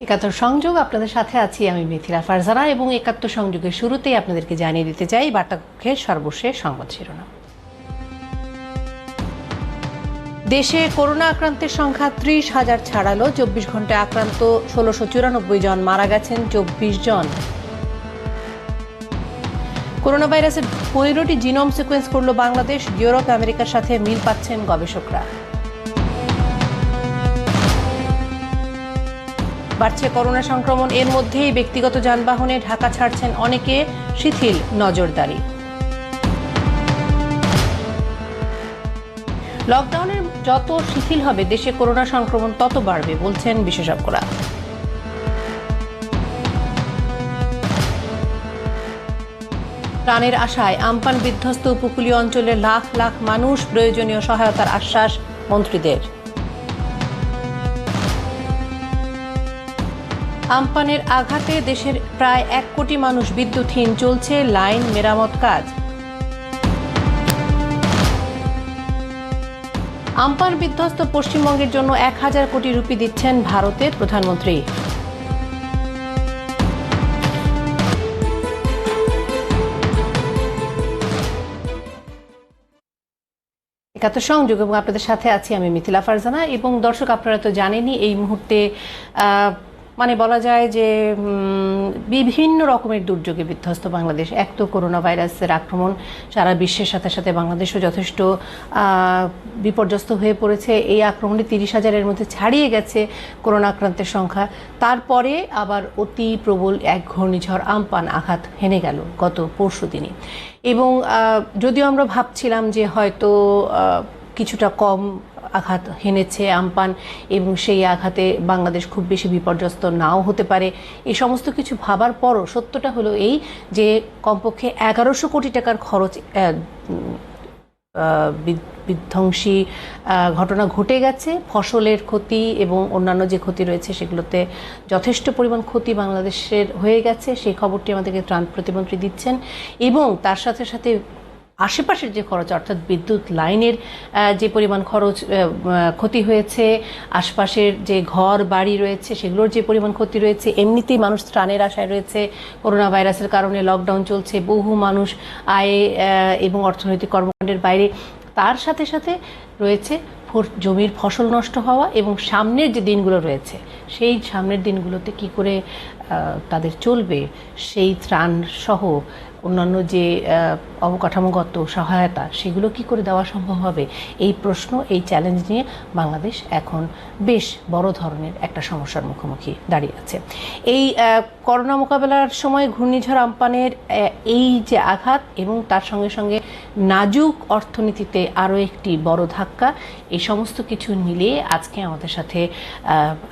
একাত্তর সংযোগ আপনাদের সাথে আছি আমি মিথিলা ফারজানা এবং একাত্তর সংযোগের শুরুতেই আপনাদেরকে জানিয়ে দিতে চাই বার্তাকক্ষের সর্বশেষ সংবাদ শিরোনাম। দেশে করোনা আক্রান্তের সংখ্যা 30,000 ছাড়ালো। 24 ঘন্টায় আক্রান্ত 1694 জন, মারা গেছেন 24 জন। করোনা ভাইরাসের 15টি জিনোম সিকোয়েন্স করল বাংলাদেশ। ইউরোপ আমেরিকার সাথে মিল পাচ্ছেন গবেষকরা। বাড়ছে করোনা সংক্রমণ, এর মধ্যেই ব্যক্তিগত যানবাহনে ঢাকা ছাড়ছেন অনেকে, শিথিল নজরদারি। লকডাউনের যত শিথিল হবে দেশে করোনা সংক্রমণ তত বাড়বে বলছেন বিশেষজ্ঞরা। প্রাণের আশায় আমপান বিধ্বস্ত উপকূলীয় অঞ্চলের লাখ লাখ মানুষ, প্রয়োজনীয় সহায়তার আশ্বাস মন্ত্রীদের। আমপানের আঘাতে দেশের প্রায় 1 কোটি মানুষ বিদ্যুৎহীন, চলছে লাইন মেরামত কাজ। আমপান বিধ্বস্ত পশ্চিমবঙ্গের জন্য 1000 কোটি রুপি দিচ্ছেন ভারতের প্রধানমন্ত্রী। একাত্তর সংযোগ এবং আপনাদের সাথে আছি আমি মিথিলা ফারজানা। এবং দর্শক, আপনারা তো জানেনই এই মুহূর্তে মানে বলা যায় যে বিভিন্ন রকমের দুর্যোগে বিধ্বস্ত বাংলাদেশ। এক তো করোনা ভাইরাসের আক্রমণ, সারা বিশ্বের সাথে সাথে বাংলাদেশও যথেষ্ট বিপর্যস্ত হয়ে পড়েছে। এই আক্রমণে 30,000-এর মধ্যে ছাড়িয়ে গেছে করোনা আক্রান্তের সংখ্যা। তারপরে আবার অতি প্রবল এক ঘূর্ণিঝড় আমপান আঘাত হেনে গেল গত পরশু দিনে। এবং যদিও আমরা ভাবছিলাম যে হয়তো কিছুটা কম আঘাত হেনেছে আমপান এবং সেই আঘাতে বাংলাদেশ খুব বেশি বিপর্যস্ত নাও হতে পারে, এই সমস্ত কিছু ভাবার পরও সত্যটা হলো এই যে কমপক্ষে 1100 কোটি টাকার খরচ বিধ্বংসী ঘটনা ঘটে গেছে। ফসলের ক্ষতি এবং অন্যান্য যে ক্ষতি রয়েছে সেগুলোতে যথেষ্ট পরিমাণ ক্ষতি বাংলাদেশের হয়ে গেছে। সেই খবরটি আমাদেরকে ত্রাণ প্রতিমন্ত্রী দিচ্ছেন। এবং তার সাথে সাথে আশেপাশের যে খরচ, অর্থাৎ বিদ্যুৎ লাইনের যে পরিমাণ খরচ ক্ষতি হয়েছে, আশপাশের যে ঘর বাড়ি রয়েছে সেগুলোর যে পরিমাণ ক্ষতি রয়েছে, এমনিতেই মানুষ ত্রাণের আশায় রয়েছে। করোনা ভাইরাসের কারণে লকডাউন চলছে, বহু মানুষ আয়ে এবং অর্থনৈতিক কর্মকাণ্ডের বাইরে। তার সাথে সাথে রয়েছে জমির ফসল নষ্ট হওয়া এবং সামনের যে দিনগুলো রয়েছে সেই সামনের দিনগুলোতে কি করে তাদের চলবে, সেই ত্রাণ সহ অন্যান্য যে অবকাঠামোগত সহায়তা সেগুলো কি করে দেওয়া সম্ভব হবে, এই প্রশ্ন, এই চ্যালেঞ্জ নিয়ে বাংলাদেশ এখন বেশ বড় ধরনের একটা সমস্যার মুখোমুখি দাঁড়িয়ে আছে। এই করোনা মোকাবেলার সময় ঘূর্ণিঝড় আমপানের এই যে আঘাত এবং তার সঙ্গে সঙ্গে নাজুক অর্থনীতিতে আরও একটি বড় ধাক্কা, এই সমস্ত কিছু মিলিয়ে আজকে আমাদের সাথে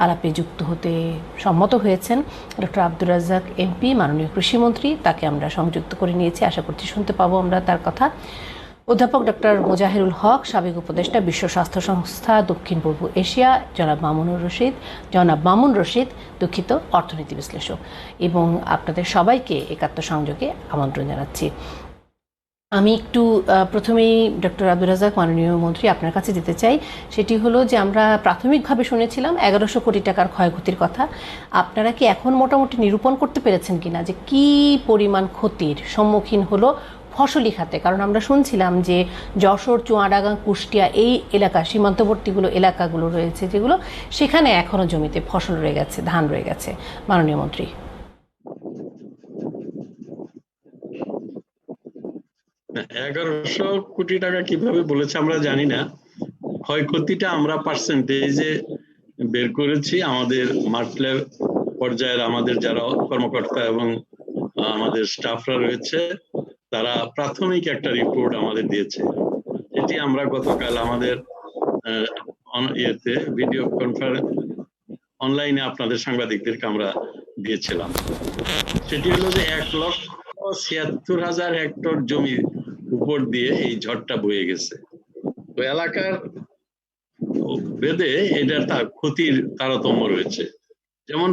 আলাপে যুক্ত হতে সম্মত হয়েছেন ডক্টর আব্দুর রাজ্জাক এমপি, মাননীয় কৃষিমন্ত্রী। তাকে আমরা সংযুক্ত করে নিয়েছি, আশা করছি শুনতে পাবো আমরা তার কথা। অধ্যাপক ডক্টর মোজাহিরুল হক, সাবেক উপদেষ্টা, বিশ্ব স্বাস্থ্য সংস্থা, দক্ষিণ পূর্ব এশিয়া, জনাব মামুন রশিদ, দুঃখিত, অর্থনীতি বিশ্লেষক। এবং আপনাদের সবাইকে একাত্তর সংযোগে আমন্ত্রণ জানাচ্ছি। আমি একটু প্রথমেই ডক্টর আব্দুর রাজ্জাক, মাননীয় মন্ত্রী, আপনার কাছে যেতে চাই। সেটি হলো যে আমরা প্রাথমিকভাবে শুনেছিলাম 1100 কোটি টাকার ক্ষয়ক্ষতির কথা। আপনারা কি এখন মোটামুটি নিরূপণ করতে পেরেছেন কিনা যে কি পরিমাণ ক্ষতির সম্মুখীন হলো ফসলি খাতে? কারণ আমরা শুনছিলাম যে যশোর, চুয়াডাঙ্গা, কুষ্টিয়া এই এলাকা, সীমান্তবর্তীগুলো এলাকাগুলো রয়েছে যেগুলো, সেখানে এখনও জমিতে ফসল রয়ে গেছে, ধান রয়ে গেছে। মাননীয় মন্ত্রী। 1100 কোটি টাকা কিভাবে বলেছে আমরা জানি না। ক্ষয়ক্ষতিটা আমরা পার্সেন্টেজে বের করেছি। আমাদের মার্টল্যাব পর্যায়ের আমাদের যারা কর্মকর্তা এবং আমাদের স্টাফরা রয়েছে তারা প্রাথমিক একটা রিপোর্ট আমাদের দিয়েছে। এটি আমরা গতকাল আমাদের ভিডিও কনফারেন্স অনলাইনে আপনাদের সাংবাদিকদেরকে আমরা দিয়েছিলাম। সেটি হলো যে 1,76,000 হেক্টর জমির উপর দিয়ে এই ঝড়টা বয়ে গেছে। তো এলাকার ভেদে এটার তার ক্ষতির তারতম্য রয়েছে। যেমন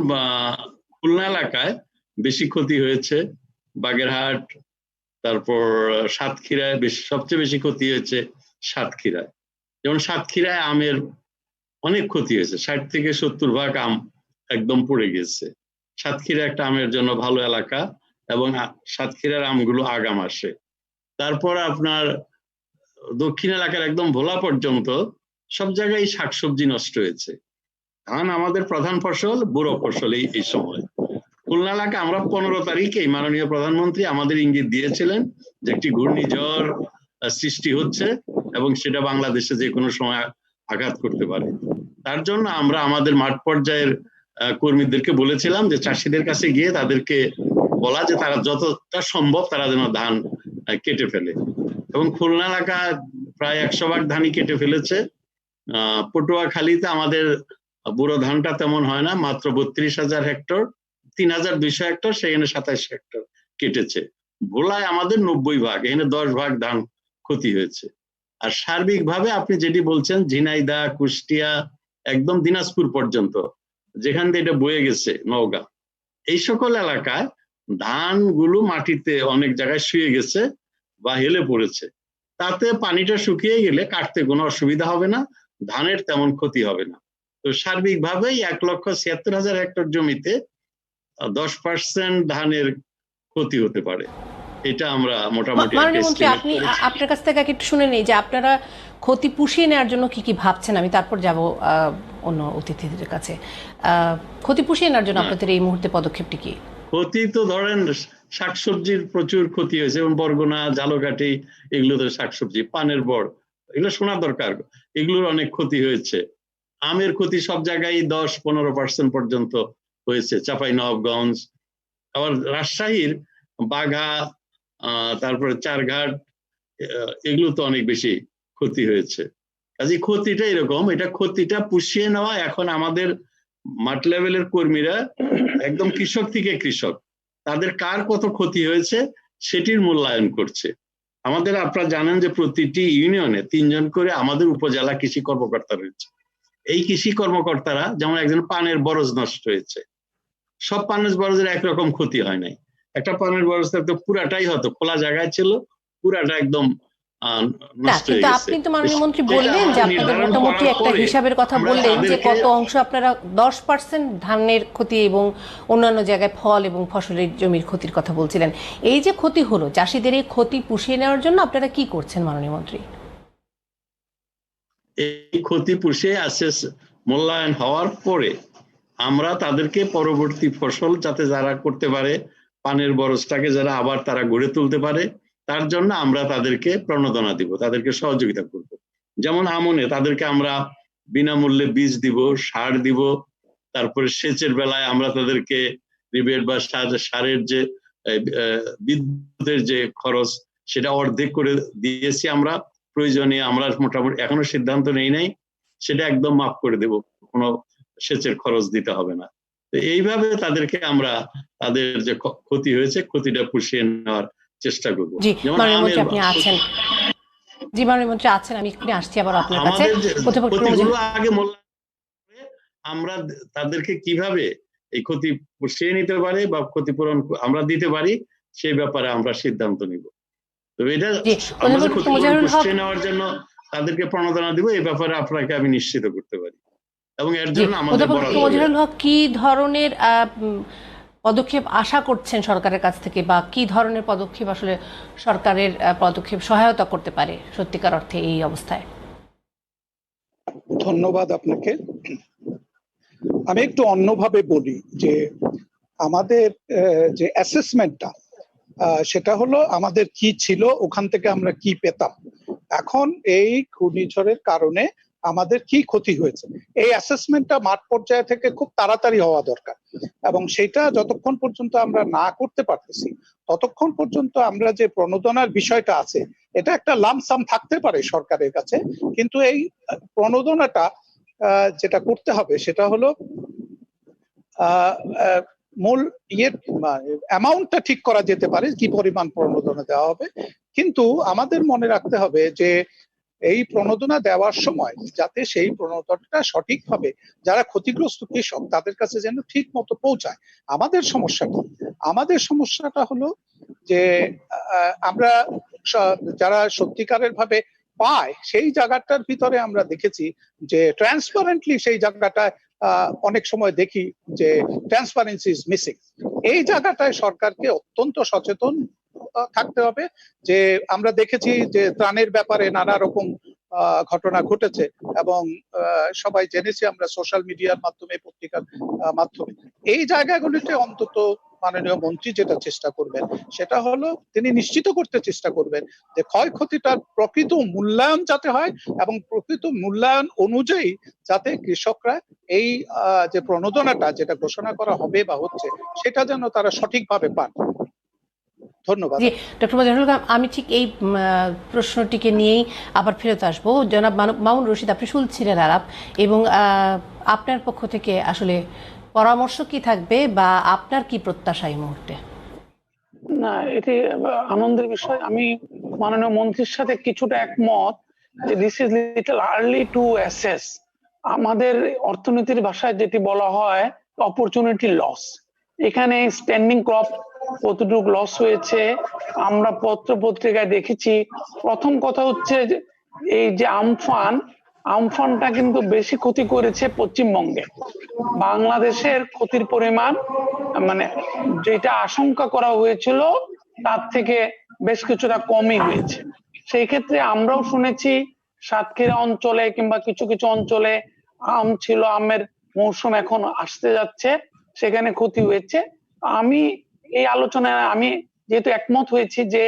খুলনা এলাকায় বেশি ক্ষতি হয়েছে, বাগেরহাট, তারপর সাতক্ষীরায় সবচেয়ে বেশি ক্ষতি হয়েছে সাতক্ষীরায়। যেমন সাতক্ষীরায় আমের অনেক ক্ষতি হয়েছে, 60 থেকে 70 ভাগ আম একদম পড়ে গেছে। সাতক্ষীরা একটা আমের জন্য ভালো এলাকা এবং সাতক্ষীরার আমগুলো আগাম আসে। তারপর আপনার দক্ষিণ এলাকার একদম ভোলা পর্যন্ত সব জায়গায় শাকসবজি নষ্ট হয়েছে। ধান আমাদের প্রধান ফসল, বুড়ো ফসল এই সময়। খুলনা এলাকা আমরা 15 তারিখে মাননীয় প্রধানমন্ত্রী আমাদের ইঙ্গিত দিয়েছিলেন যে একটি ঘূর্ণিঝড় সৃষ্টি হচ্ছে এবং সেটা বাংলাদেশে যে কোনো সময় আঘাত করতে পারে। তার জন্য আমরা আমাদের মাঠ পর্যায়ের কর্মীদেরকে বলেছিলাম যে চাষিদের কাছে গিয়ে তাদেরকে বলা যে তারা যতটা সম্ভব তারা যেন ধান কেটে ফেলে, এবং খুলনা এলাকা প্রায় 100 ভাগ ধানই কেটে ফেলেছে। পটুয়াখালীতে আমাদের বুড়ো ধানটা তেমন হয় না, মাত্র 32,000 হেক্টর, 3,200 হেক্টর, সেখানে 27 হেক্টর কেটেছে। ভোলায় আমাদের 90 ভাগ, এখানে 10 ভাগ ধান ক্ষতি হয়েছে। আর সার্বিকভাবে আপনি যেটি বলছেন ঝিনাইদহ, কুষ্টিয়া, একদম দিনাজপুর পর্যন্ত যেখান দিয়ে এটা বয়ে গেছে নওগাঁ, এই সকল এলাকায় ধানগুলো মাটিতে অনেক জায়গায় শুয়ে গেছে বা হেলে পড়েছে। তাতে পানিটা শুকিয়ে গেলে কাটতে কোনো অসুবিধা হবে না, ধানের তেমন ক্ষতি হবে না। তো সার্বিকভাবেই 1,76,000 হেক্টর জমিতে 10% ধানের ক্ষতি হতে পারে, এটা আমরা মোটামুটি মাননীয় মন্ত্রী, আপনি আপনার কাছ থেকে একটু শুনে নেই যে আপনারা ক্ষতি পুষিয়ে নেওয়ার জন্য কি কি ভাবছেন। আমি তারপর যাব অন্য অতিথিদের কাছে। ক্ষতি পুষিয়ে নেওয়ার জন্য আপনাদের এই মুহূর্তে পদক্ষেপটি কি? ক্ষতি তো ধরেন শাকসবজির প্রচুর ক্ষতি হয়েছে, এবং বরগুনা, ঝালকাঠি, এগুলো তো শাকসবজি, পানের বর, এগুলো শোনা দরকার, এগুলোর অনেক ক্ষতি হয়েছে। আমের ক্ষতি সব জায়গায় 10-15% পর্যন্ত হয়েছে, চাঁপাইনবাবগঞ্জ, আবার রাজশাহীর বাঘা, তারপরে চারঘাট, এগুলো তো অনেক বেশি ক্ষতি হয়েছে। কাজে ক্ষতিটা এরকম, এটা ক্ষতিটা পুষিয়ে নেওয়া এখন আমাদের মাঠ লেভেলের কর্মীরা, একদম কৃষক থেকে কৃষক, তাদের কার কত ক্ষতি হয়েছে সেটির মূল্যায়ন করছে। আমাদের আপনারা জানেন যে প্রতিটি ইউনিয়নে 3 জন করে আমাদের উপজেলা কৃষি কর্মকর্তা রয়েছে। এই কৃষি কর্মকর্তারা, যেমন একজন পানের বরজ নষ্ট হয়েছে, সব পানের বরজের একরকম ক্ষতি হয় নাই। একটা পানের বরজ তো পুরাটাই হয়তো খোলা জায়গায় ছিল, পুরাটা একদম নষ্ট হয়ে গেছে। আপনি তো মাননীয় মন্ত্রী বললেন যে আপনাদের মোটামুটি একটা হিসাবের কথা বললেন যে কত অংশ আপনারা 10% ধানের ক্ষতি এবং অন্যান্য জায়গায় ফল এবং ফসলের জমির ক্ষতির কথা বলছিলেন। এই যে ক্ষতি হলো, চাষিদের এই ক্ষতি পুষিয়ে নেওয়ার জন্য আপনারা কি করছেন মাননীয় মন্ত্রী? এই ক্ষতি পুষিয়ে অ্যাসেস মূল্যায়ন হওয়ার পরে আমরা তাদেরকে পরবর্তী ফসল যাতে যারা করতে পারে, পানের বরজটাকে যারা আবার তারা গড়ে তুলতে পারে, তার জন্য আমরা তাদেরকে প্রণোদনা দিব, তাদেরকে সহযোগিতা করব। যেমন আমনে তাদেরকে আমরা বিনামূল্যে বীজ দিব, সার দিব, তারপরে সেচের বেলায় আমরা তাদেরকে রিবেট বা সারের যে বিদ্যুতের যে খরচ সেটা অর্ধেক করে দিয়েছি আমরা। প্রয়োজনে আমরা মোটামুটি এখনো সিদ্ধান্ত নেই নাই, সেটা একদম মাফ করে দেব, কোনো সেচের খরচ দিতে হবে না। তো এইভাবে তাদেরকে আমরা তাদের যে ক্ষতি হয়েছে ক্ষতিটা পুষিয়ে নেওয়ার চেষ্টা করব। যেমন আপনি আছেন, জি মাননীয় মন্ত্রী আছেন, আমি এক্ষুনি আসছি আবার আপনার কাছে। ক্ষতিগুলো আগে আমরা তাদেরকে কিভাবে এই ক্ষতি পুষিয়ে নিতে পারে বা ক্ষতিপূরণ আমরা দিতে পারি সেই ব্যাপারে আমরা সিদ্ধান্ত নিব। তো এটা আমাদের ক্ষতিপূরণ পুষিয়ে নেওয়ার জন্য তাদেরকে প্রণোদনা দিব, এই ব্যাপারে আপনাকে আমি নিশ্চিত করতে পারি। এবং এর জন্য আমাদের কি ধরনের পদক্ষেপ আশা করছেন সরকারের কাছ থেকে, বা কি ধরনের পদক্ষেপ আসলে সরকারের পদক্ষেপ সহায়তা করতে পারে সত্যিকার অর্থে এই অবস্থায়? ধন্যবাদ আপনাকে। আমি একটু অন্যভাবে বলি যে আমাদের যে অ্যাসেসমেন্টটা, সেটা হলো আমাদের কি ছিল, ওখান থেকে আমরা কি পেতাম, এখন এই ঘূর্ণিঝড়ের কারণে আমাদের কি ক্ষতি হয়েছে, এই অ্যাসেসমেন্টটা মাঠ পর্যায়ে থেকে খুব তাড়াতাড়ি হওয়া দরকার। এবং সেটা যতক্ষণ পর্যন্ত আমরা না করতে পারতেছি ততক্ষণ পর্যন্ত আমরা যে প্রণোদনার বিষয়টা আছে, এটা একটা লামসাম থাকতে পারে সরকারের কাছে, কিন্তু এই প্রণোদনাটা যেটা করতে হবে সেটা হলো মূল অ্যামাউন্টটা ঠিক করা যেতে পারে কি পরিমাণ প্রণোদনা দেওয়া হবে, কিন্তু আমাদের মনে রাখতে হবে যে এই প্রণোদনা দেওয়ার সময় যাতে সেই প্রণোদনাটা সঠিকভাবে যারা ক্ষতিগ্রস্ত কৃষক তাদের কাছে যেন ঠিক মতো পৌঁছায়। আমাদের সমস্যাটা হলো যে আমরা যারা সত্যিকারের ভাবে পায় সেই জায়গাটার ভিতরে আমরা দেখেছি যে ট্রান্সপারেন্টলি সেই জায়গাটায় অনেক সময় দেখি যে ট্রান্সপারেন্সি ইজ মিসিং। এই জায়গাটায় সরকারকে অত্যন্ত সচেতন থাকতে হবে। যে আমরা দেখেছি যে ত্রাণের ব্যাপারে নানা রকম ঘটনা ঘটেছে এবং সবাই জেনেছি আমরা সোশ্যাল মিডিয়ার মাধ্যমে, পত্রিকার মাধ্যমে। এই জায়গাগুলিতে অন্তত মাননীয় মন্ত্রী যেটা চেষ্টা করবেন সেটা হলো তিনি নিশ্চিত করতে চেষ্টা করবেন যে ক্ষয়ক্ষতিটার প্রকৃত মূল্যায়ন যাতে হয় এবং প্রকৃত মূল্যায়ন অনুযায়ী যাতে কৃষকরা এই যে প্রণোদনাটা যেটা ঘোষণা করা হবে বা হচ্ছে সেটা যেন তারা সঠিকভাবে পান। ধন্যবাদ। জি, ডক্টর মোজাহিরুল ইসলাম, আমি ঠিক এই প্রশ্নটিকে নিয়েই আবার ফেরত আসবো। জনাব মামুন রশিদ, আপনি শুনছিলেন আলাপ, এবং আপনার পক্ষ থেকে আসলে পরামর্শ কি থাকবে বা আপনার কি প্রত্যাশা এই মুহূর্তে? না, এটি আনন্দের বিষয়। আমি মাননীয় মন্ত্রীর সাথে কিছুটা একমত যে this is little early to assess. আমাদের অর্থনীতির ভাষায় যেটি বলা হয় অপরচুনিটি লস। এখানে স্ট্যান্ডিং ক্রপ কতটুকু লস হয়েছে আমরা পত্র পত্রিকায় দেখেছি। প্রথম কথা হচ্ছে যে এই যে আমফানটা কিন্তু বেশি ক্ষতি করেছে পশ্চিমবঙ্গে। বাংলাদেশের ক্ষতির পরিমাণ মানে যেটা আশঙ্কা করা হয়েছিল তার থেকে বেশ কিছুটা কমই হয়েছে। সেই ক্ষেত্রে আমরাও শুনেছি সাতক্ষীরা অঞ্চলে কিংবা কিছু কিছু অঞ্চলে আম ছিল, আমের মৌসুম এখন আসতে যাচ্ছে, সেখানে ক্ষতি হয়েছে। আমি এই আলোচনায় আমি যেহেতু একমত হয়েছি যে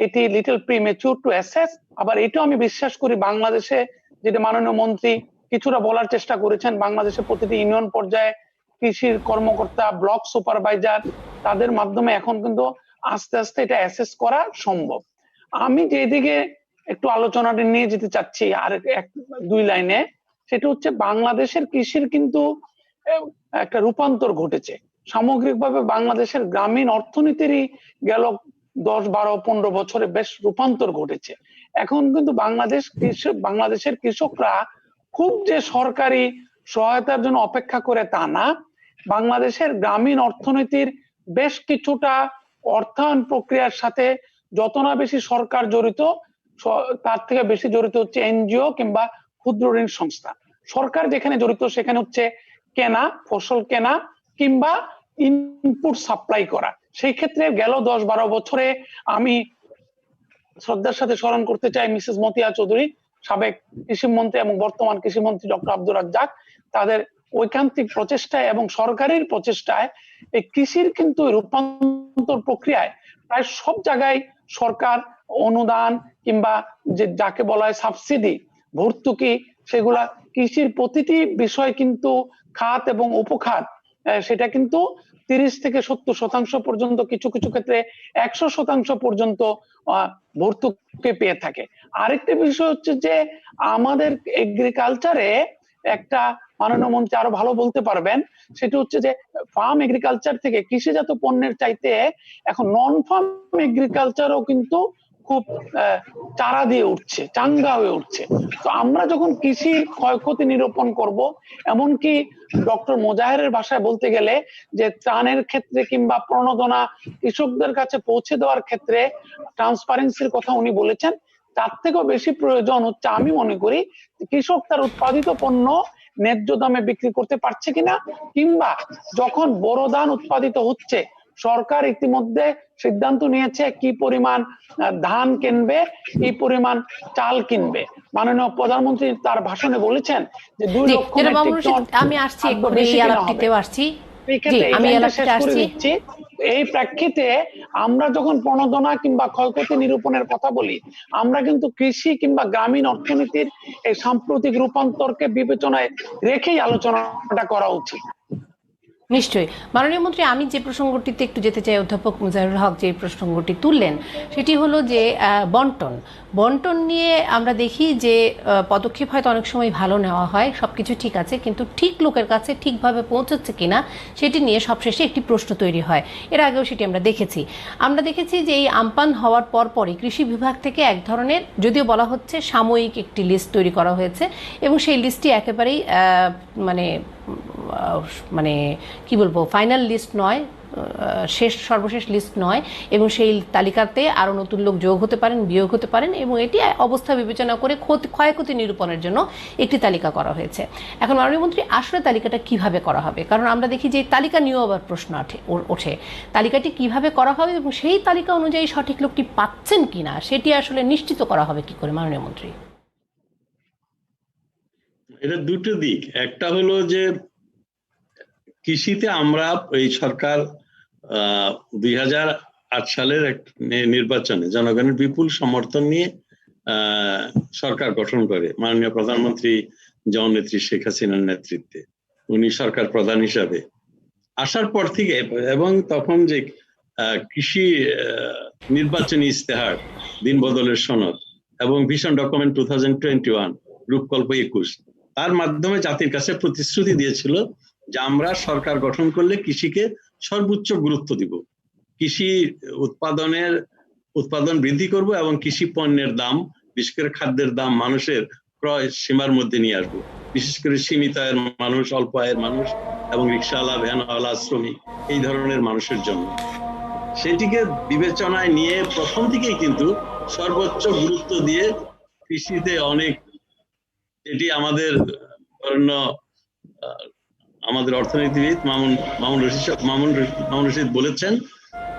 এটি লিটল প্রিমেচুর টু অ্যাসেস। আবার এটাও আমি বিশ্বাস করি বাংলাদেশে যেটা মাননীয় মন্ত্রী কিছুটা বলার চেষ্টা করেছেন, বাংলাদেশের প্রতিটি ইউনিয়ন পর্যায়ে কৃষির কর্মকর্তা, ব্লক সুপারভাইজার, তাদের মাধ্যমে এখন কিন্তু আস্তে আস্তে এটা অ্যাসেস করা সম্ভব। আমি যেদিকে একটু আলোচনাটা নিয়ে যেতে চাচ্ছি আর এক দুই লাইনে, সেটা হচ্ছে বাংলাদেশের কৃষির কিন্তু একটা রূপান্তর ঘটেছে। সামগ্রিকভাবে বাংলাদেশের গ্রামীণ অর্থনীতিরই গেল 10-12-15 বছরে বেশ রূপান্তর ঘটেছে। এখন কিন্তু বাংলাদেশের কৃষকরা খুব যে সরকারি সহায়তার জন্য অপেক্ষা করে তা না, বাংলাদেশের গ্রামীণ অর্থনীতির বেশ কিছুটা অর্থায়ন প্রক্রিয়ার সাথে যত না বেশি সরকার জড়িত, তার থেকে বেশি জড়িত হচ্ছে এনজিও কিংবা ক্ষুদ্র ঋণ সংস্থা। সরকার যেখানে জড়িত সেখানে হচ্ছে কেনা, ফসল কেনা কিংবা ইনপুট সাপ্লাই করা। সেই ক্ষেত্রে গেল 10-12 বছরে আমি শ্রদ্ধার সাথে স্মরণ করতে চাই মিসেস মতিয়া চৌধুরী, সাবেক কৃষিমন্ত্রী এবং বর্তমান কৃষিমন্ত্রী ডক্টর আব্দুর রাজ্জাক, তাদের ঐকান্তিক প্রচেষ্টায় এবং সরকারের প্রচেষ্টায় এই কৃষির কিন্তু রূপান্তর প্রক্রিয়ায় প্রায় সব জায়গায় সরকার অনুদান কিংবা যে যাকে বলা হয় সাবসিডি, ভর্তুকি, সেগুলা কৃষির প্রতিটি বিষয় কিন্তু খাত এবং উপখাত সেটা কিন্তু 30-70% পর্যন্ত, কিছু কিছু ক্ষেত্রে 100% পর্যন্ত ভর্তুকি পেয়ে থাকে। আরেকটা বিষয় হচ্ছে যে আমাদের এগ্রিকালচারে একটা মাননীয় মন্ত্রী আরো ভালো বলতে পারবেন, সেটা হচ্ছে যে ফার্ম এগ্রিকালচার থেকে কৃষিজাত পণ্যের চাইতে এখন নন ফার্ম এগ্রিকালচারও কিন্তু খুব চারা দিয়ে উঠছে, চাঙ্গা হয়ে উঠছে। তো আমরা যখন কৃষির ক্ষয়ক্ষতি নিরূপণ করব, এমনকি ডক্টর মোজাহেরের ভাষায় বলতে গেলে যে ত্রাণের ক্ষেত্রে কিংবা প্রণোদনা কৃষকদের কাছে পৌঁছে দেওয়ার ক্ষেত্রে ট্রান্সপারেন্সির কথা উনি বলেছেন, তার থেকেও বেশি প্রয়োজন হচ্ছে আমি মনে করি কৃষক তার উৎপাদিত পণ্য ন্যায্য দামে বিক্রি করতে পারছে কিনা, কিংবা যখন বড় ধান উৎপাদিত হচ্ছে সরকার ইতিমধ্যে সিদ্ধান্ত নিয়েছে কি পরিমাণ ধান কিনবে, কি পরিমাণ চাল কিনবে। মাননীয় প্রধানমন্ত্রী তার ভাষণে বলেছেন যে 2 লক্ষ মেট্রিক টন। আমি আসছি, এই আলাপটিতেও আসছি। এই প্রেক্ষিতে আমরা যখন প্রণোদনা কিংবা ক্ষয়ক্ষতি নিরূপণের কথা বলি, আমরা কিন্তু কৃষি কিংবা গ্রামীণ অর্থনীতির এই সাম্প্রতিক রূপান্তরকে বিবেচনায় রেখেই আলোচনাটা করা উচিত। নিশ্চয়ই মাননীয় মন্ত্রী, আমি যে প্রসঙ্গটিতে একটু যেতে চাই, অধ্যাপক মোজাহিরুল হক যে প্রসঙ্গটি তুললেন সেটি হলো যে বন্টন নিয়ে আমরা দেখি যে পদক্ষেপ হয়তো অনেক সময় ভালো নেওয়া হয়, সব কিছু ঠিক আছে, কিন্তু ঠিক লোকের কাছে ঠিকভাবে পৌঁছচ্ছে কিনা সেটি নিয়ে সবশেষে একটি প্রশ্ন তৈরি হয়। এর আগেও সেটি আমরা দেখেছি যে এই আমপান হওয়ার পরই কৃষি বিভাগ থেকে এক ধরনের, যদিও বলা হচ্ছে সাময়িক একটি লিস্ট তৈরি করা হয়েছে, এবং সেই লিস্টটি একেবারেই মানে কি বলবো, ফাইনাল লিস্ট নয়, সর্বশেষ লিস্ট নয়, এবং সেই তালিকাতে আরও নতুন লোক যোগ হতে পারেন, বিয়োগ হতে পারেন, এবং এটি অবস্থা বিবেচনা করে ক্ষয়ক্ষতি নিরূপণের জন্য একটি তালিকা করা হয়েছে। এখন মাননীয় মন্ত্রী, আসলে তালিকাটা কিভাবে করা হবে? কারণ আমরা দেখি যে তালিকা নিয়েও আবার প্রশ্ন ওঠে, তালিকাটি কিভাবে করা হবে এবং সেই তালিকা অনুযায়ী সঠিক লোকটি পাচ্ছেন কিনা সেটি আসলে নিশ্চিত করা হবে কি করে মাননীয় মন্ত্রী? এটা দুটো দিক। একটা হলো যে কৃষিতে আমরা এই সরকার 2008 সালের নির্বাচনে জনগণের বিপুল সমর্থন নিয়ে সরকার গঠন করে মাননীয় প্রধানমন্ত্রী জননেত্রী শেখ হাসিনার নেতৃত্বে। উনি সরকার প্রধান হিসাবে আসার পর থেকে, এবং তখন যে কৃষি নির্বাচনী ইস্তেহার, দিন বদলের সনদ এবং ভিশন ডকুমেন্ট 2021 রূপকল্প 21, তার মাধ্যমে জাতির কাছে প্রতিশ্রুতি দিয়েছিল যে আমরা সরকার গঠন করলে কৃষিকে সর্বোচ্চ গুরুত্ব দিব, কৃষি উৎপাদন বৃদ্ধি করব এবং কৃষি পণ্যের দাম, বিশেষ করে খাদ্যের দাম মানুষের ক্রয় সীমার মধ্যে নিয়ে আসবো, বিশেষ করে সীমিত আয়ের মানুষ, অল্প আয়ের মানুষ এবং রিক্সাওয়ালা, ভ্যানওয়ালা, শ্রমিক, এই ধরনের মানুষের জন্য। সেটিকে বিবেচনায় নিয়ে প্রথম থেকেই কিন্তু সর্বোচ্চ গুরুত্ব দিয়ে কৃষিতে অনেক, এটি আমাদের অর্থনীতিবিদ মামুন রশিদ বলেছেন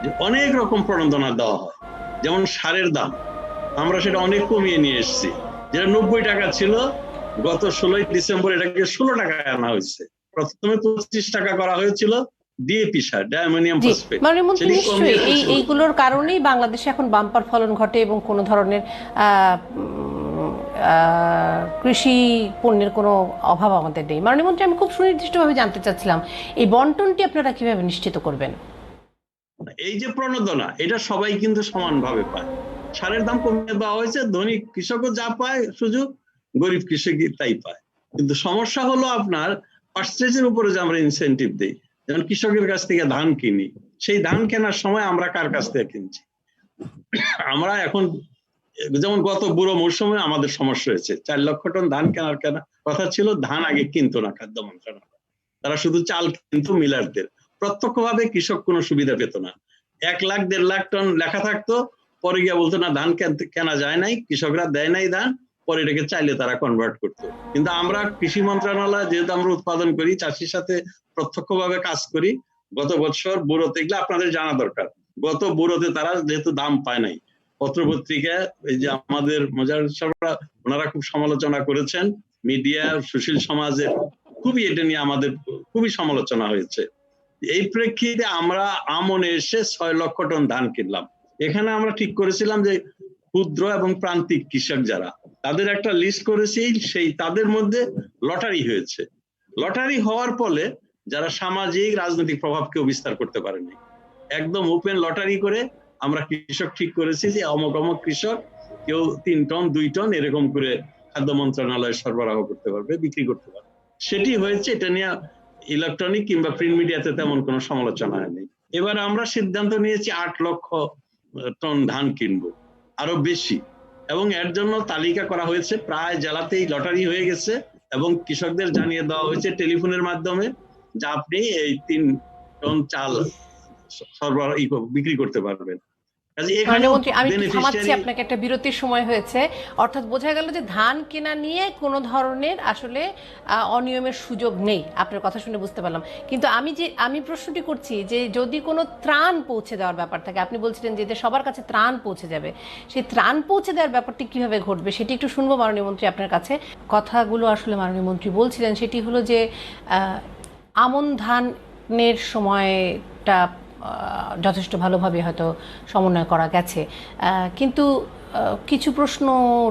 যে অনেক রকম প্রণোদনা দেওয়া হয়। যেমন সারের দাম আমরা সেটা অনেক কমিয়ে নিয়ে এসেছি, যেটা 90 টাকা ছিল, গত 16 ডিসেম্বর এটাকে 16 টাকায় আনা হয়েছে। প্রথমে 25 টাকা করা হয়েছিল ডিএপি সার, ডায়ামোনিয়াম ফসফেট। এইগুলোর কারণেই বাংলাদেশে এখন বাম্পার ফলন ঘটে এবং কোনো ধরনের কৃষি পণ্যের কোনো অভাব আমাদের নেই। মাননীয় মন্ত্রী, আমি খুব সুনির্দিষ্টভাবে জানতে চাচ্ছিলাম এই বন্টনটি আপনারা কিভাবে নিশ্চিত করবেন? এই যে প্রণোদনা, এটা সবাই কিন্তু সমানভাবে পায়। সারের দাম কমিয়ে দেওয়া হয়েছে, ধনী কৃষকও যা পায় সুযোগ, গরিব কৃষক তাই পায়। কিন্তু সমস্যা হলো আপনার পার্সেন্টেজের উপরে যে আমরা ইনসেন্টিভ দিই, যেমন কৃষকের কাছ থেকে ধান কিনি, সেই ধান কেনার সময় আমরা কার কাছ থেকে কিনছি? আমরা এখন যেমন গত বুড়ো মৌসুমে আমাদের সমস্যা হয়েছে, 4 লক্ষ টন ধান কেনার কথা ছিল, ধান আগে কিনতো না খাদ্য মন্ত্রণালয়, তারা শুধু চাল কিনতো মিলারদের। প্রত্যক্ষভাবে কৃষক কোনো সুবিধা পেত না। 1 লাখ 1.5 লাখ টন লেখা থাকতো, পরে গিয়ে বলতো না ধান কেনা যায় নাই, কৃষকরা দেয় নাই ধান, পরে এটাকে চাইলে তারা কনভার্ট করতো। কিন্তু আমরা কৃষি মন্ত্রণালয় যেহেতু আমরা উৎপাদন করি, চাষির সাথে প্রত্যক্ষভাবে কাজ করি, গত বছর বুড়োতে, এগুলো আপনাদের জানা দরকার, গত বুড়োতে তারা যেহেতু দাম পায় নাই, পত্রপত্রিকায় এই যে আমাদের ওনারা খুব সমালোচনা করেছেন, মিডিয়া, সুশীল সমাজে খুবই এটা নিয়ে আমাদের খুবই সমালোচনা হয়েছে। এই প্রেক্ষিতে আমরা আমনে এসে 6 লক্ষ টন ধান কিনলাম। এখানে আমরা ঠিক করেছিলাম যে ক্ষুদ্র এবং প্রান্তিক কৃষক যারা, তাদের একটা লিস্ট করেছি, সেই তাদের মধ্যে লটারি হয়েছে। লটারি হওয়ার ফলে যারা সামাজিক রাজনৈতিক প্রভাব কেউ বিস্তার করতে পারেনি, একদম ওপেন লটারি করে আমরা কৃষক ঠিক করেছি যে অমুক অমুক কৃষক কেউ 3 টন 2 টন এরকম করে খাদ্য মন্ত্রণালয়ে সরবরাহ করতে পারবে, বিক্রি করতে পারবে। সেটি হয়েছে। এটা নিয়ে ইলেকট্রনিক কিংবা প্রিন্ট মিডিয়াতে তেমন কোনো সমালোচনা হয়নি। এবার আমরা সিদ্ধান্ত নিয়েছি 8 লক্ষ টন ধান কিনবো, আরো বেশি, এবং এর জন্য তালিকা করা হয়েছে। প্রায় জেলাতেই লটারি হয়ে গেছে এবং কৃষকদের জানিয়ে দেওয়া হয়েছে টেলিফোনের মাধ্যমে যে আপনি এই 3 টন চাল সরবরাহ বিক্রি করতে পারবেন। আমি থামাচ্ছি আপনাকে, একটা বিরতির সময় হয়েছে। অর্থাৎ বোঝা গেল যে ধান কেনা নিয়ে কোনো ধরনের আসলে অনিয়মের সুযোগ নেই, আপনার কথা শুনে বুঝতে পারলাম। কিন্তু আমি প্রশ্নটি করছি যে যদি কোনো ত্রাণ পৌঁছে দেওয়ার ব্যাপার থাকে, আপনি বলছিলেন যে সবার কাছে ত্রাণ পৌঁছে যাবে, সেই ত্রাণ পৌঁছে দেওয়ার ব্যাপারটি কিভাবে ঘটবে সেটি একটু শুনবো মাননীয় মন্ত্রী আপনার কাছে। কথাগুলো আসলে মাননীয় মন্ত্রী বলছিলেন সেটি হলো যে আমন ধানের সময়টা যথেষ্ট ভালোভাবে হয়তো সমন্বয় করা গেছে, কিন্তু কিছু প্রশ্ন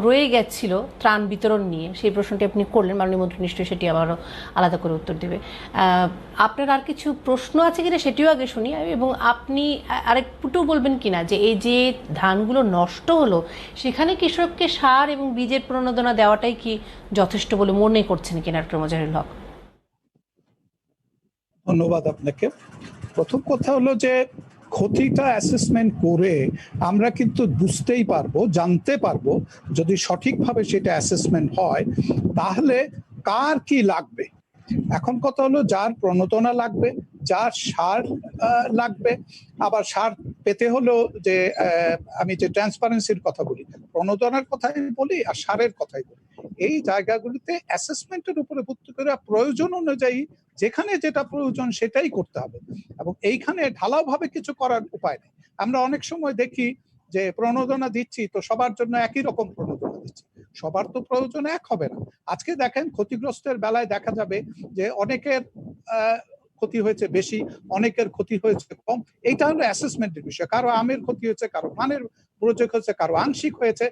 রয়ে গেছিল ত্রাণ বিতরণ নিয়ে, সেই প্রশ্নটি আপনি করলেন, মাননীয় মন্ত্রী নিশ্চয়ই সেটি আবারও আলাদা করে উত্তর দেবে। আপনার আর কিছু প্রশ্ন আছে কিনা সেটিও আগে শুনি, এবং আপনি আরেকটু বলবেন কিনা যে এই যে ধানগুলো নষ্ট হলো সেখানে কৃষককে সার এবং বীজের প্রণোদনা দেওয়াটাই কি যথেষ্ট বলে মনে করছেন কিনা ডক্টর মোজাহিরুল হক? ধন্যবাদ আপনাকে। প্রথম কথা হলো যে ক্ষতিটা অ্যাসেসমেন্ট করে আমরা কিন্তু বুঝতেই পারবো, জানতে পারবো, যদি সঠিকভাবে সেটা অ্যাসেসমেন্ট হয় তাহলে কার কি লাগবে। এখন কথা হলো যার প্রণোদনা লাগবে যার সার লাগবে। আবার সার পেতে হলেও যে আমি যে ট্রান্সপারেন্সির কথা বলি, প্রণোদনার কথাই বলি আর সারের কথাই বলি, এই জায়গাগুলিতে অ্যাসেসমেন্টের উপরে ভিত্তি করে প্রয়োজন অনুযায়ী যেখানে যেটা প্রয়োজন সেটাই করতে হবে, এবং এইখানে ঢালাওভাবে কিছু করার উপায় নেই। আমরা অনেক সময় দেখি যে প্রণোদনা দিচ্ছি তো সবার জন্য একই রকম প্রণোদনা দিচ্ছি, সবার তো প্রয়োজন এক হবে না। আজকে দেখেন ক্ষতিগ্রস্তের বেলায় দেখা যাবে যে অনেকের ক্ষতি হয়েছে বেশি, অনেকের ক্ষতি হয়েছে কম। এইটা হলো অ্যাসেসমেন্টের বিষয়। কারো আমের ক্ষতি হয়েছে, কারো ধানের প্রজেক্ট হয়েছে, কারো আংশিক হয়েছে।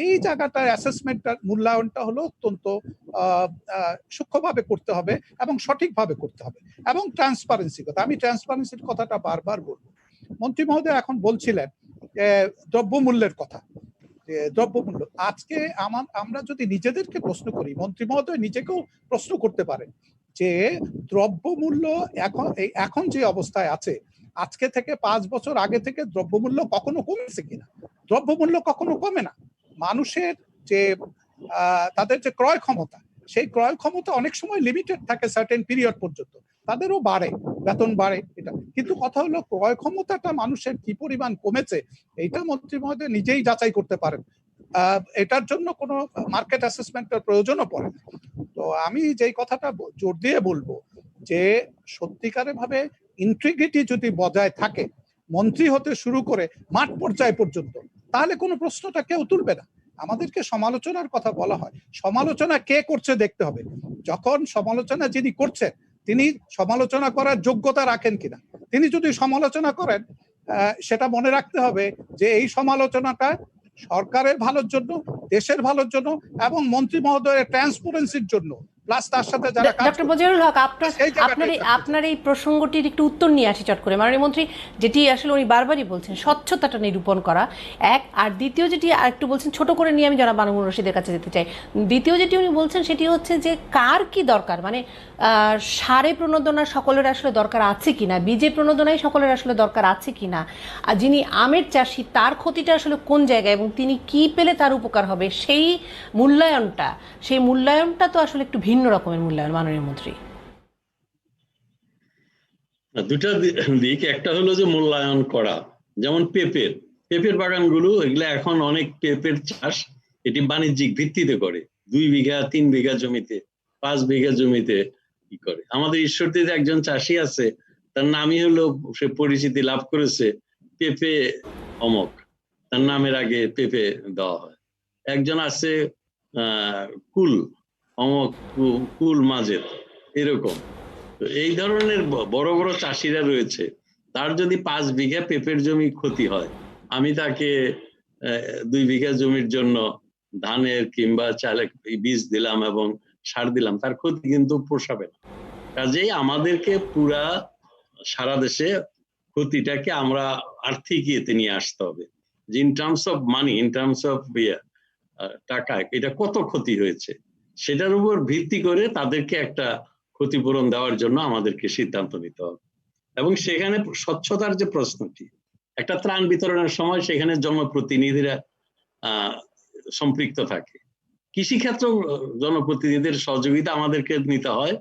এই জায়গাটার অ্যাসেসমেন্টটার মূল্যায়নটা হলো অত্যন্ত সূক্ষ্মভাবে করতে হবে এবং সঠিকভাবে করতে হবে, এবং ট্রান্সপারেন্সি কথা, আমি ট্রান্সপারেন্সির কথাটা বারবার বলবো। মন্ত্রী মহোদয় এখন বলছিলেন দ্রব্যমূল্যের কথা, দ্রব্যমূল্য আজকে আমরা যদি নিজেদেরকে প্রশ্ন করি, মন্ত্রী মহোদয় নিজেকেও প্রশ্ন করতে পারেন যে দ্রব্যমূল্য এখন যে অবস্থায় আছে, আজকে থেকে 5 বছর আগে থেকে দ্রব্যমূল্য কখনো কমেছে কিনা? দ্রব্যমূল্য কখনো কমে না। মানুষের যে তাদের যে ক্রয় ক্ষমতা, সেই ক্রয় ক্ষমতা অনেক সময় লিমিটেড থাকে সার্টেন পিরিয়ড পর্যন্ত, তাদেরও বাড়ে, বেতন বাড়ে, এটা কিন্তু কথা হলো ক্রয় ক্ষমতাটা মানুষের কি পরিমাণ কমেছে এইটা মন্ত্রী মহোদয় নিজেই যাচাই করতে পারেন। এটার জন্য কোনো মার্কেট অ্যাসেসমেন্টের প্রয়োজনও পড়ে না। তো আমি যেই কথাটা জোর দিয়ে বলবো যে সত্যিকারে ভাবে ইন্টিগ্রিটি যদি বজায় থাকে মন্ত্রী হতে শুরু করে মাঠ পর্যায় পর্যন্ত, তাহলে কোনো প্রশ্নটা কেউ তুলবে না। আমাদেরকে সমালোচনার কথা বলা হয়, সমালোচনা কে করছে দেখতে হবে। যখন সমালোচনা যিনি করছেন তিনি সমালোচনা করার যোগ্যতা রাখেন কিনা। তিনি যদি সমালোচনা করেন সেটা মনে রাখতে হবে যে এই সমালোচনাটা সরকারের ভালোর জন্য, দেশের ভালোর জন্য এবং মন্ত্রী মহোদয়ের ট্রান্সপারেন্সির জন্য, প্লাস তার সাথে যারা ডক্টর মজিবুল হক, আপনার এই প্রসঙ্গটির একটু উত্তর নিয়ে আসি চট করে। মাননীয় মন্ত্রী, যেটি আসলে উনি বারবারই বলছেন স্বচ্ছতাটা নিরূপণ করা এক, আর দ্বিতীয় যেটি আরেকটু বলছেন ছোট করে নিয়ে আমি জনাব মামুনুর রশিদের কাছে যেতে চাই। দ্বিতীয় যেটি উনি বলছেন সেটি হচ্ছে যে কার কি দরকার, মানে সারে প্রণোদনা সকলের আসলে দরকার আছে কিনা, বীজে প্রণোদনাই সকলের আসলে দরকার আছে কিনা, আর যিনি আমের চাষি তার ক্ষতিটা আসলে কোন জায়গায় এবং তিনি কি পেলে তার উপকার হবে, সেই মূল্যায়নটা তো আসলে একটু ভিন্ন রকমের মূল্যায়ন। মাননীয় মন্ত্রী, দুটা দিক, একটা হলো যে মূল্যায়ন করা, যেমন পেঁপের বাগানগুলো, এগুলো এখন অনেক পেঁপের চাষ এটি বাণিজ্যিক ভিত্তিতে করে, 2 বিঘা 3 বিঘা জমিতে, 5 বিঘা জমিতে কি করে। আমাদের ঈশ্বরদীতে একজন চাষি আছে, তার নামই হলো, সে পরিচিতি লাভ করেছে পেঁপে অমক, তার নামের আগে পেঁপে দেওয়া হয়। একজন আছে কুল মাজেদ, এরকম। তো এই ধরনের বড় বড় চাষিরা রয়েছে, তার যদি 5 বিঘা পেঁপের জমি ক্ষতি হয়, আমি তাকে 2 বিঘা জমির জন্য ধানের কিংবা চালের বীজ দিলাম এবং সার দিলাম, তার ক্ষতি কিন্তু পোষাবে না। কাজেই আমাদেরকে পুরা সারা দেশে ক্ষতিটাকে আমরা আর্থিক ইয়েতে নিয়ে আসতে হবে, যে in terms of money, in terms of টাকা এটা কত ক্ষতি হয়েছে, সেটার উপর ভিত্তি করে তাদেরকে একটা ক্ষতিপূরণ দেওয়ার জন্য আমাদেরকে সিদ্ধান্ত নিতে হবে। এবং সেখানে স্বচ্ছতার যে প্রশ্নটি, একটা ত্রাণ বিতরণের সময় সেখানে জনপ্রতিনিধিরা সম্পৃক্ত থাকে, কৃষিক্ষেত্র জনপ্রতিনিধিদের সহযোগিতা আমাদেরকে নিতে হয়,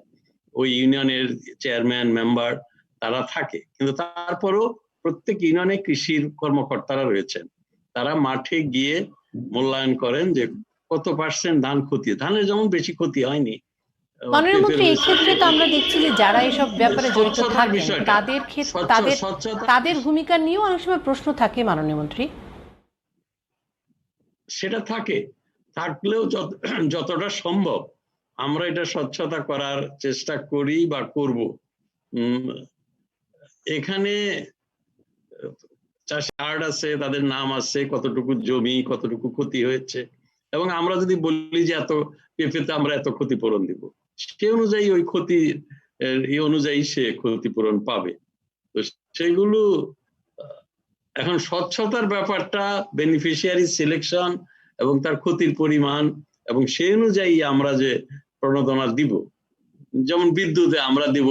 ওই ইউনিয়নের চেয়ারম্যান মেম্বার তারা থাকে, কিন্তু তারপরও প্রত্যেক ইউনিয়নে কৃষির কর্মকর্তারা রয়েছেন, তারা মাঠে গিয়ে মূল্যায়ন করেন যে কত % ধান ক্ষতি, ধানের যেমন বেশি ক্ষতি হয়নি। মাননীয় মন্ত্রী, এই ক্ষেত্রে তো আমরা দেখছি যে যারা এসব ব্যাপারে জড়িত থাকেন তাদের ভূমিকা নিয়েও অনেক সময় প্রশ্ন থাকে। মাননীয় মন্ত্রী, সেটা থাকলেও যতটা সম্ভব আমরা এটা স্বচ্ছতা করার চেষ্টা করি বা করব। এখানে চাষি কার্ড আছে, তাদের নাম আছে, কতটুকু জমি, কতটুকু ক্ষতি হয়েছে, এবং আমরা যদি বলি যে এত পেঁপেতে আমরা এত ক্ষতিপূরণ দিব, সে অনুযায়ী ওই ক্ষতি অনুযায়ী সে ক্ষতিপূরণ পাবে। তো সেগুলো এখন স্বচ্ছতার ব্যাপারটা, বেনিফিশিয়ারি সিলেকশন এবং তার ক্ষতির পরিমাণ, এবং সেই অনুযায়ী আমরা যে প্রণোদনা দিব, যেমন বিদ্যুতে আমরা দিব,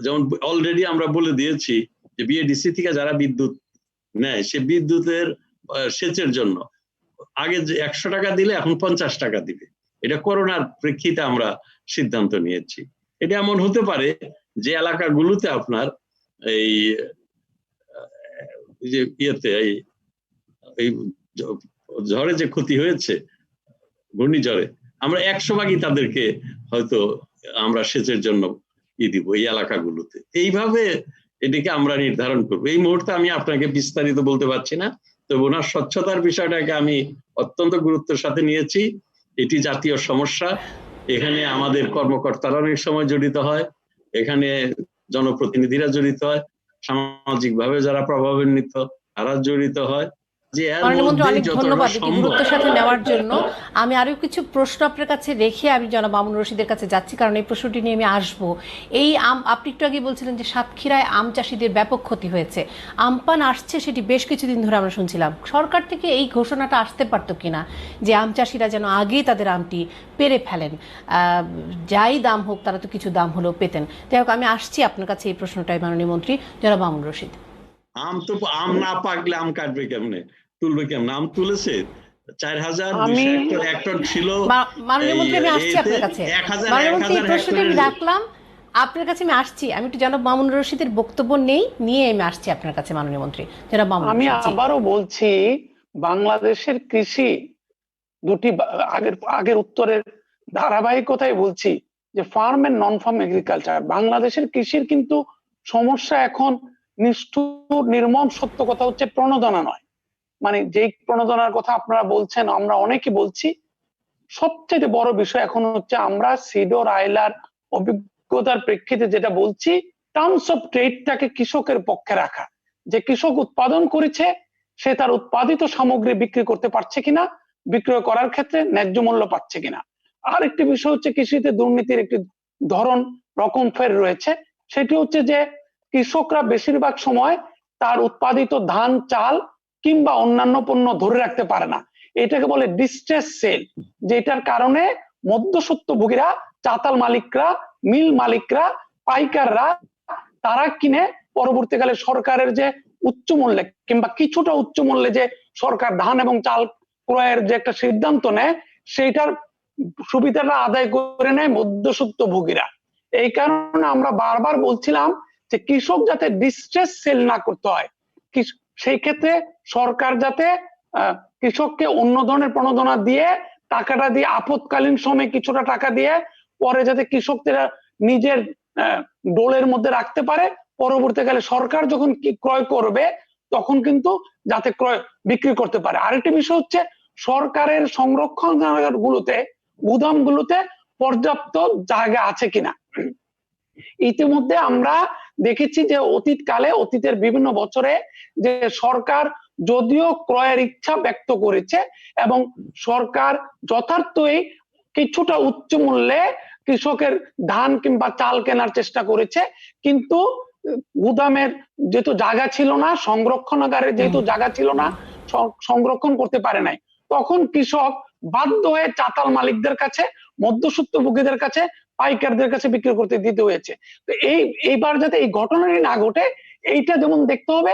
যেমন অলরেডি আমরা বলে দিয়েছি যে বিএডিসি থেকে যারা বিদ্যুৎ নেয়, সে বিদ্যুতের সেচের জন্য আগে যে 100 টাকা দিলে এখন 50 টাকা দিবে। এটা করোনার প্রেক্ষিতে আমরা সিদ্ধান্ত নিয়েছি। এটা এমন হতে পারে যে এলাকাগুলোতে আপনার এই যে ইয়েতে এই ঝড়ে যে ক্ষতি হয়েছে, ঘূর্ণিঝড়ে, আমরা 100 ভাগই তাদেরকে হয়তো আমরা সেচের জন্য দিব এই এলাকাগুলোতে। এইভাবে এটিকে আমরা নির্ধারণ করবো। এই মুহূর্তে আমি আপনাকে বিস্তারিত বলতে পারছি না, তবে ওনার স্বচ্ছতার বিষয়টাকে আমি অত্যন্ত গুরুত্বের সাথে নিয়েছি। এটি জাতীয় সমস্যা, এখানে আমাদের কর্মকর্তারা অনেক সময় জড়িত হয়, এখানে জনপ্রতিনিধিরা জড়িত হয়, সামাজিকভাবে যারা প্রভাবান্বিত তারা জড়িত হয়। যে এর মাননীয় মন্ত্রী, মধ্যে অনেক যতটা ধন্যবাদ এটি সম্ভব গুরুত্বের সাথে নেওয়ার জন্য। আমি আরো কিছু প্রশ্ন আপনার কাছে রেখে আমি জনাব মামুন রশিদের কাছে যাচ্ছি, কারণ এই প্রশ্নটি নিয়ে আমি আসবো। এই আপনি একটু আগে বলছিলেন যে সাতক্ষীরায় আম চাষিদের ব্যাপক ক্ষতি হয়েছে, আমপান আসছে, সেটি বেশ কিছুদিন ধরে আমরা শুনছিলাম। সরকার থেকে এই ঘোষণাটা আসতে পারতো কিনা যে আম চাষিরা যেন আগেই তাদের আমটি পেরে ফেলেন, যাই দাম হোক তারা তো কিছু দাম হলেও পেতেন। যাই হোক, আমি আসছি আপনার কাছে এই প্রশ্নটাই মাননীয় মন্ত্রী জনাব মামুন রশিদ। আম না পাকলে আম কাটবে কেমনে, তুলবে কেমনে? আম তুলেছে 4200 হেক্টর ছিল। মাননীয় মন্ত্রী, আমি আসছি আপনার কাছে। মাননীয় মন্ত্রী, এই প্রশ্নটি আমি রাখলাম আপনার কাছে, আমি আসছি। আমি একটু জনাব মামুন রশিদের বক্তব্য নিয়ে আমি আসছি আপনার কাছে মাননীয় মন্ত্রী। জনাব মামুন আমি রশিদ, জি। আবারও বলছি, বাংলাদেশের কৃষি দুটি আগের উত্তরের ধারাবাহিকতায় বলছি যে farm and non farm agriculture, বাংলাদেশের কৃষির কিন্তু সমস্যা এখন নিষ্ঠুর নির্মম সত্য কথা হচ্ছে প্রণোদনা নয়। মানে যে প্রণোদনার কথা আপনারা বলছেন, আমরা অনেকে বলছি, সবচেয়ে বড় বিষয় এখন হচ্ছে আমরা সিডর আইলার অভিজ্ঞতার প্রেক্ষিতে যেটা বলছি, টার্মস অফ ট্রেডটাকে কৃষকের পক্ষে রাখা। যে কৃষক উৎপাদন করেছে সে তার উৎপাদিত সামগ্রী বিক্রি করতে পারছে কিনা, বিক্রয় করার ক্ষেত্রে ন্যায্য মূল্য পাচ্ছে কিনা। আর একটি বিষয় হচ্ছে কৃষিতে দুর্নীতির একটি ধরন রকম ফের রয়েছে, সেটি হচ্ছে যে কৃষকরা বেশিরভাগ সময় তার উৎপাদিত ধান, চাল কিংবা অন্যান্য পণ্য ধরে রাখতে পারে না। এটাকে বলে ডিস্ট্রেস সেল, যেটার কারণে মধ্যস্বত্বভোগীরা, চাতাল মালিকরা, মিল মালিকরা, পাইকাররা তারা কিনে পরবর্তীকালে সরকারের যে উচ্চ মূল্যে কিংবা কিছুটা উচ্চ মূল্যে যে সরকার ধান এবং চাল ক্রয়ের যে একটা সিদ্ধান্ত নেয়, সেইটার সুবিধাটা আদায় করে নেয় মধ্যস্বত্বভোগীরা। এই কারণে আমরা বারবার বলছিলাম যে কৃষক যাতে ডিস্ট্রেস সেল না করতে হয়, সেই ক্ষেত্রে সরকার যাতে কৃষককে অন্য ধরনের প্রণোদনা দিয়ে, টাকাটা দিয়ে আপৎকালীন সময়ে কিছুটা টাকা দিয়ে পরে যাতে কৃষকদের নিজের ডোলের মধ্যে রাখতে পারে, পরবর্তীকালে সরকার যখন ক্রয় করবে তখন কিন্তু যাতে বিক্রি করতে পারে। আরেকটি বিষয় হচ্ছে সরকারের সংরক্ষণাগারগুলোতে, গুদামগুলোতে পর্যাপ্ত জায়গা আছে কিনা। ইতিমধ্যে আমরা দেখেছি যে অতীতের বিভিন্ন বছরে যে সরকার যদিও ক্রয়ের ইচ্ছা ব্যক্ত করেছে এবং সরকার যথার্থই কিছুটা উচ্চ মূল্যে কৃষকের ধান কিংবা চাল কেনার চেষ্টা করেছে, কিন্তু গুদামের যেহেতু জায়গা ছিল না, সংরক্ষণাগারে যেহেতু জায়গা ছিল না, সংরক্ষণ করতে পারে নাই, তখন কৃষক বাধ্য হয়ে চাতাল মালিকদের কাছে, মধ্যস্বত্বভোগীদের কাছে, পাইকারদের কাছে বিক্রি করতে দিতে হয়েছে। তো এইবার যাতে এই ঘটনাটি না ঘটে, এইটা যেমন দেখতে হবে।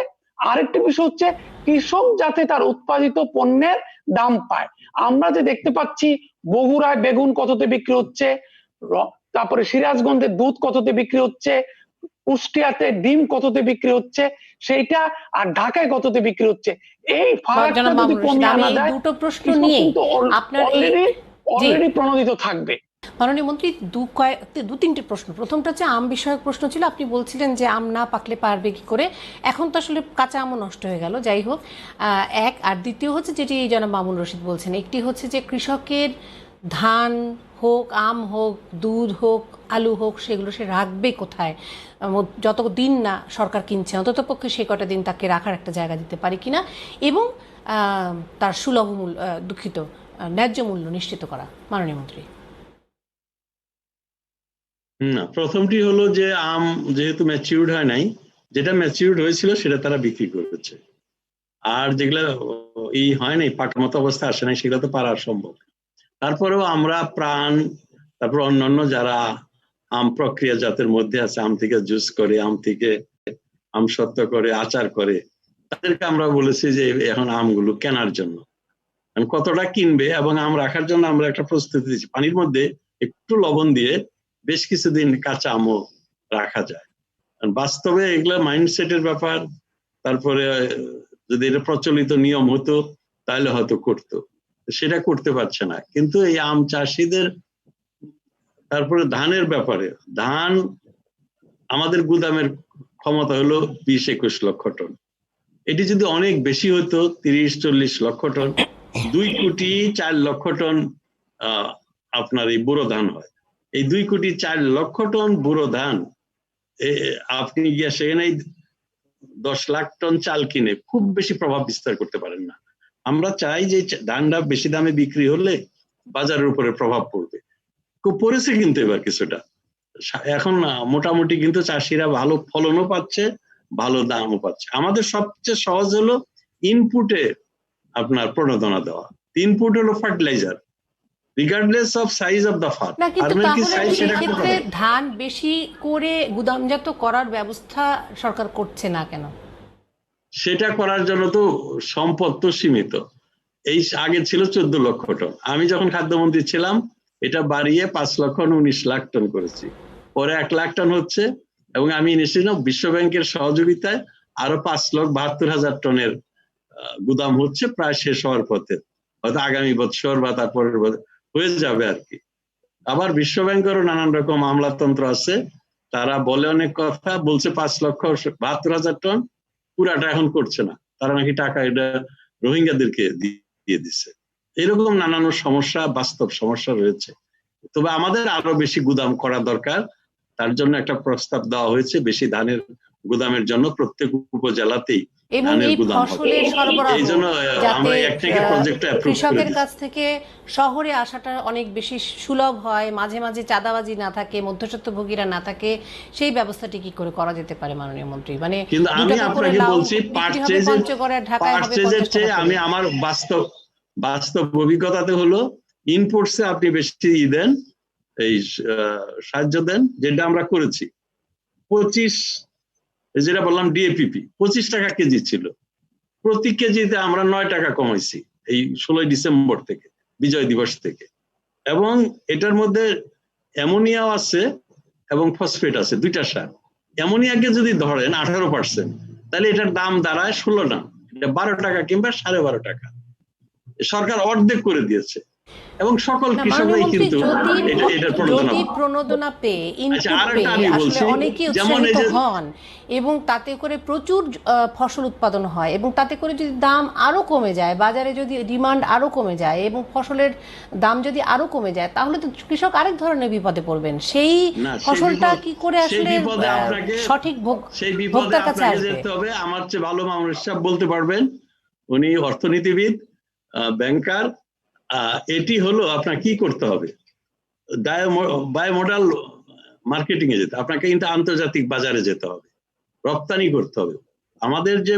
আরেকটি বিষয় হচ্ছে কৃষক যাতে তার উৎপাদিত পণ্যের দাম পায়। আমরা যে দেখতে পাচ্ছি বগুড়ায় বেগুন কততে বিক্রি হচ্ছে, তারপরে সিরাজগঞ্জে দুধ কততে বিক্রি হচ্ছে, কুষ্টিয়াতে ডিম কততে বিক্রি হচ্ছে সেইটা, আর ঢাকায় কততে বিক্রি হচ্ছে, এই ফারাকটা যদি কমিয়ে আনা যায়, দুটো প্রশ্ন নিয়ে আপনার অলরেডি প্রণোদিত থাকবে। মাননীয় মন্ত্রী, দু তিনটে প্রশ্ন। প্রথমটা হচ্ছে আম বিষয়ক প্রশ্ন ছিল। আপনি বলছিলেন যে আম না পাকলে পারবে কি করে, এখন তো আসলে কাঁচা আমও নষ্ট হয়ে গেল। যাই হোক, এক। আর দ্বিতীয় হচ্ছে যেটি জনাব মামুন রশিদ বলছেন, একটি হচ্ছে যে কৃষকের ধান হোক, আম হোক, দুধ হোক, আলু হোক, সেগুলো সে রাখবে কোথায়? যত দিন না সরকার কিনছে, অন্তত পক্ষে সে কটা দিন তাকে রাখার একটা জায়গা দিতে পারে কিনা, এবং তার সুলভ মূল্য, ন্যায্য মূল্য নিশ্চিত করা। মাননীয় মন্ত্রী। না, প্রথমটি হলো যে আম যেহেতু ম্যাচিউরড হয় নাই, যেটা ম্যাচিউরড হয়েছিল সেটা তারা বিক্রি করেছে, আর যেগুলো হয় নাই, পাকার মতো অবস্থা আসে নাই, সেগুলো তো পারা সম্ভব। তারপরেও আমরা প্রাণ, তারপর অন্যান্য যারা আম প্রক্রিয়াজাতের মধ্যে আছে, আম থেকে জুস করে, আম থেকে আমসত্ত্ব করে, আচার করে, তাদেরকে আমরা বলেছি যে এখন আমগুলো কেনার জন্য কতটা কিনবে এবং আম রাখার জন্য আমরা একটা প্রস্তুতি দিচ্ছি। পানির মধ্যে একটু লবণ দিয়ে বেশ কিছুদিন কাঁচা আমও রাখা যায়। আর বাস্তবে এগুলা মাইন্ডসেটের ব্যাপার। তারপরে যদি এটা প্রচলিত নিয়ম হতো তাহলে হয়তো করতো, সেটা করতে পারছে না। কিন্তু এই আম চাষিদের, তারপরে ধানের ব্যাপারে, ধান আমাদের গুদামের ক্ষমতা হলো 20-21 লক্ষ টন। এটি যদি অনেক বেশি হতো, 30-40 লক্ষ টন, 2,04,00,000 টন আপনার এই ব্যুরো ধান হয়। এই 2,04,00,000 টন ব্যুরো ধান আপনি গিয়ে সেখানে 10 লাখ টন চাল কিনে খুব বেশি প্রভাব বিস্তার করতে পারেন না। আমরা চাই যে ধানটা বেশি দামে বিক্রি হলে বাজারের উপরে প্রভাব পড়বে। খুব পড়েছে কিন্তু এবার কিছুটা। এখন মোটামুটি কিন্তু চাষিরা ভালো ফলনও পাচ্ছে, ভালো দামও পাচ্ছে। আমাদের সবচেয়ে সহজ হলো ইনপুটে আপনার প্রণোদনা দেওয়া। ইনপুট হলো fertiliser, regardless of size of the farm. না, কিন্তু তাহলে সেক্ষেত্রে ধান বেশি করে গুদামজাত করার ব্যবস্থা সরকার করছে না কেন? সেটা করার জন্য তো সম্পদ তো সীমিত। এই আগে ছিল 14 লক্ষ টন, আমি যখন খাদ্যমন্ত্রী ছিলাম এটা বাড়িয়ে 5,19 লাখ টন করেছি। পরে 1 লাখ টন হচ্ছে, এবং আমি নিশ্চিত বিশ্ব ব্যাংকের সহযোগিতায় আরো 5,72,000 টনের গুদাম হচ্ছে, প্রায় শেষ হওয়ার পথে, হয়তো আগামী বছর বা তারপরের হয়ে যাবে আর কি। আবার বিশ্ব ব্যাংকেরও নানান রকম আমলাতন্ত্র আছে, তারা বলে অনেক কথা, বলছে 5,72,000 টন, পুরাটা এখন করছে না, তারা নাকি টাকা এটা রোহিঙ্গাদেরকে দিয়ে দিচ্ছে। এরকম নানান সমস্যা, বাস্তব সমস্যা রয়েছে। তবে আমাদের আরো বেশি গুদাম করা দরকার। তার জন্য একটা প্রস্তাব দেওয়া হয়েছে, বেশি ধানের গুদামের জন্য প্রত্যেক উপজেলাতেই ধানের গুদাম হবে। এই জন্য আমরা একটা প্রজেক্টটা অ্যাপ্রুভ করে কৃষকের দিয়েছি। কাছ থেকে শহরে আসাটা অনেক বেশি সুলভ হয়, মাঝে মাঝে চাঁদাবাজি না থাকে, মধ্যস্বত্বভোগীরা না থাকে, সেই ব্যবস্থাটি কি করে করা যেতে পারে মাননীয় মন্ত্রী? মানে কিন্তু আমি আপনাকে বলছি, পারচেজের চেয়ে আমি আমার বাস্তব অভিজ্ঞতাতে হলো ইনপুটসে আপনি বেশি দেন, এই সাহায্য দেন, যেটা আমরা করেছি। 25, যেটা বললাম ডিএপিপি 25 টাকা কেজি ছিল, প্রতি কেজিতে আমরা 9 টাকা কমাইছি এই 16 ডিসেম্বর থেকে, বিজয় দিবস থেকে। এবং এটার মধ্যে অ্যামোনিয়াও আছে এবং ফসফেট আছে, দুইটা সার। অ্যামোনিয়াকে যদি ধরেন 18%, তাহলে এটার দাম দাঁড়ায় 16 না, এটা 12 টাকা কিংবা 12.5 টাকা। সরকার অর্ধেক করে দিয়েছে, এবং সকল কৃষকরাই কিন্তু এটার প্রণোদনা পেয়ে আসলে অনেকেই উৎসাহিত হন, এবং তাতে করে প্রচুর ফসল উৎপাদন হয়, এবং তাতে করে যদি দাম আরো কমে যায়, বাজারে যদি ডিমান্ড আরো কমে যায় এবং ফসলের দাম যদি আরো কমে যায়, তাহলে তো কৃষক আরেক ধরনের বিপদে পড়বেন। সেই ফসলটা কি করে আসলে সঠিক ভোক্তার কাছে আসবে? আমার চেয়ে ভালো মামুনুর সাহেব বলতে পারবেন, উনি অর্থনীতিবিদ, ব্যাংকার। এটি হলো আপনার কি করতে হবে, বায়োমডাল মার্কেটিং এ যেতে, আপনাকে কিন্তু আন্তর্জাতিক বাজারে যেতে হবে, রপ্তানি করতে হবে। আমাদের যে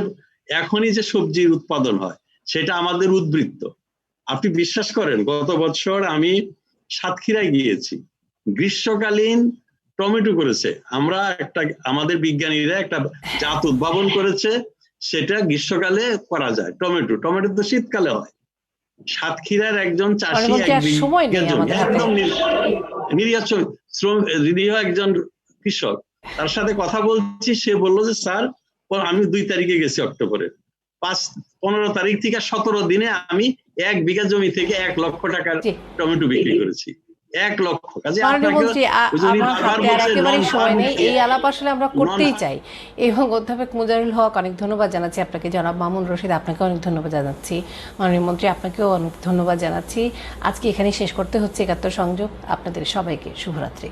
এখনই যে সবজির উৎপাদন হয় সেটা আমাদের উদ্বৃত্ত। আপনি বিশ্বাস করেন, গত বছর আমি সাতক্ষীরায় গিয়েছি, গ্রীষ্মকালীন টমেটো করেছে। আমরা আমাদের বিজ্ঞানীরা একটা জাত উদ্ভাবন করেছে, সেটা গ্রীষ্মকালে করা যায়। টমেটো তো শীতকালে হয়। সাতক্ষীরার একজন চাষি, একদম নিরীহ একজন কৃষক, তার সাথে কথা বলছি, সে বললো যে স্যার, আমি 2 তারিখে গেছি অক্টোবরের, 15 তারিখ থেকে 17 দিনে আমি 1 বিঘা জমি থেকে 1 লক্ষ টাকার টমেটো বিক্রি করেছি। 1 লক্ষ। এই আলাপ আসলে আমরা করতেই চাই। এবং অধ্যাপক মুজাহিরুল হক, অনেক ধন্যবাদ জানাচ্ছি আপনাকে। জনাব মামুন রশিদ, আপনাকে অনেক ধন্যবাদ জানাচ্ছি। মাননীয় মন্ত্রী, আপনাকেও অনেক ধন্যবাদ জানাচ্ছি। আজকে এখানেই শেষ করতে হচ্ছে 71 সংযোগ। আপনাদের সবাইকে শুভরাত্রি।